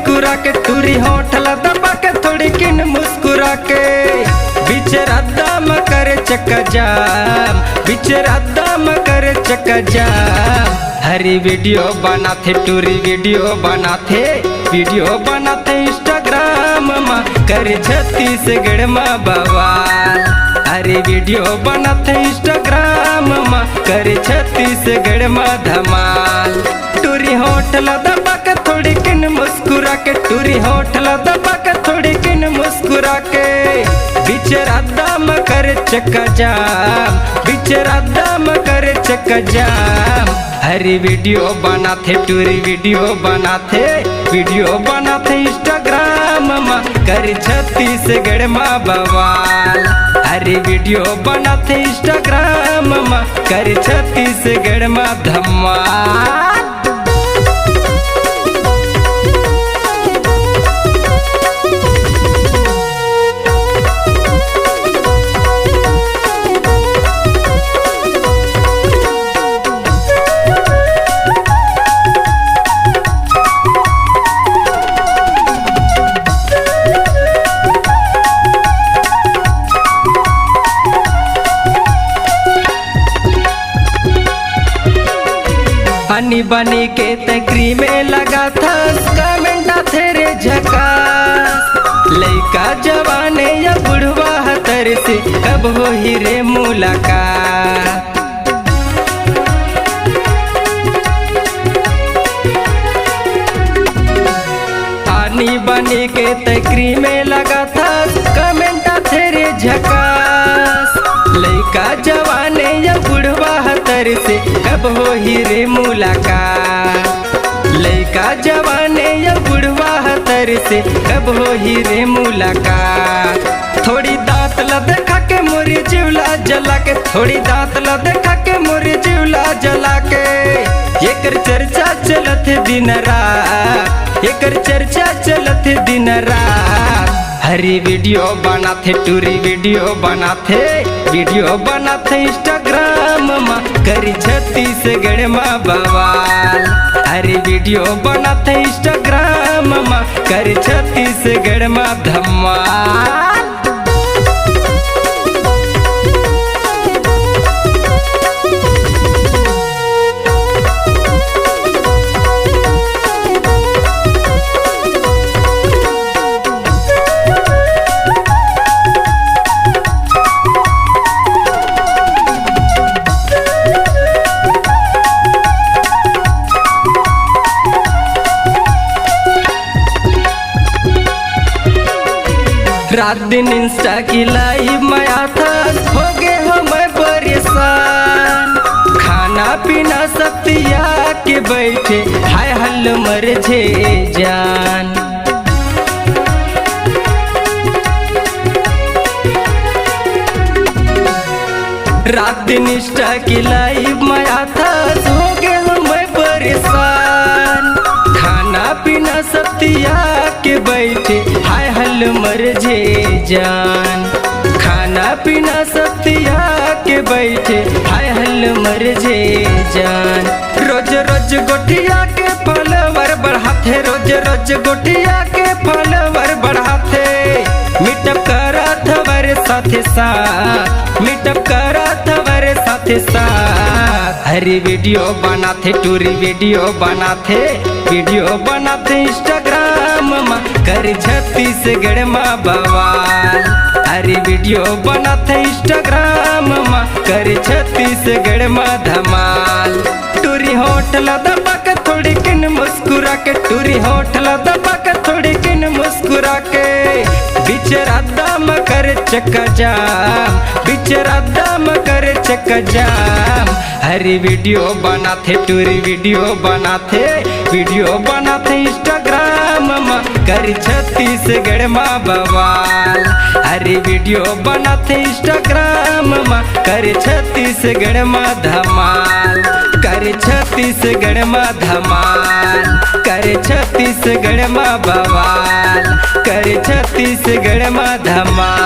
मुस्कुरा के टूरी होठला दबा के थोड़ी किन मुस्कुरा के बीच रद्दा में करे चक्का जाम, बीच रद्दा में करे चक्का जाम। हरी वीडियो बनाते टूरी वीडियो बनाते इंस्टाग्राम में करे छत्तीसगढ़ में बवाल। हरी वीडियो बनाते इंस्टाग्राम में करे छत्तीसगढ़ में धमाल। टूरी होठला दबा के थोड़ी किन मुस्कुरा के टूरी होठला दबा के थोड़ी किन मुस्कुरा के बीच रद्दा में करे चक्का जाम, बीच रद्दा में करे चक्का जाम। हरी वीडियो बनाते टूरी वीडियो बनाते इंस्टाग्राम में करे छत्तीसगढ़ में बवाल। हरी वीडियो बनाते इंस्टाग्राम में करे छत्तीसगढ़ में धमाल। हनी बनी के तकरी में लगा था कमेंटा तेरे झकास। लइका जवाने या बुढ़वा हतर से कब हो ही रे मुलाकात। हनी बनी के तकरी में लगा था कमेंटा तेरे झकास। लइका जवाने या बुढ़वा हतर से कब हो ही रे मुलाकात। लइका जवाने या बुढ़वा हतर से कब हो ही रे मुलाकात। थोड़ी दांत ला देखा के मोरी जीवला जला के, थोड़ी दांत ला देखा के मोरी जीवला जला के। एकर चर्चा चलत दिन रात, एकर चर्चा चलत दिन रात। हरी वीडियो बनाते टूरी वीडियो बनाते इंस्टाग्राम में करी छत्तीसगढ़ में बवाल। हरी वीडियो बनाते इंस्टाग्राम में करी छत्तीसगढ़ में धमाल। रात दिन इंस्टा की लाइव में आता हो गए हो मैं परेशान। खाना पीना सब त्याग के बैठे हाय हल मर जे जान। रात दिन इंस्टा की लाइव में आता हो गए हो मैं परेशान। खाना पीना सब त्याग के बैठे हाय हल मर जे जान। खाना पीना सब त्याग के बैठे हाय हल मर जे जान। रोज रोज गोटिया के फॉलोवर बढ़ाते, रोज रोज गोटिया के फॉलोवर बढ़ाते। मीटअप करत हमारे साथे साथ, मीटअप करत हमारे साथे साथ। हरी वीडियो बनाते टूरी वीडियो बनाते इंस्टाग्राम में कर छत्तीसगढ़ में बवाल। हरी वीडियो बनाते इंस्टाग्राम में कर छत्तीसगढ़ में धमाल। टूरी होठला दबा के थोड़ी किन मुस्कुरा के टूरी होठला दबा के थोड़ी किन मुस्कुरा के बीच रद्दा में कर चक्का जाम, बीच रद्दा में कर चक्का जाम। हरी वीडियो बनाते टूरी वीडियो बनाते इंस्टाग्राम में कर छत्तीसगढ़ में बवाल। हरी वीडियो बनाते इंस्टाग्राम में कर छत्तीसगढ़ में धमाल, कर छत्तीसगढ़ में धमाल, कर छत्तीसगढ़ में बवाल, कर छत्तीसगढ़ में धमाल।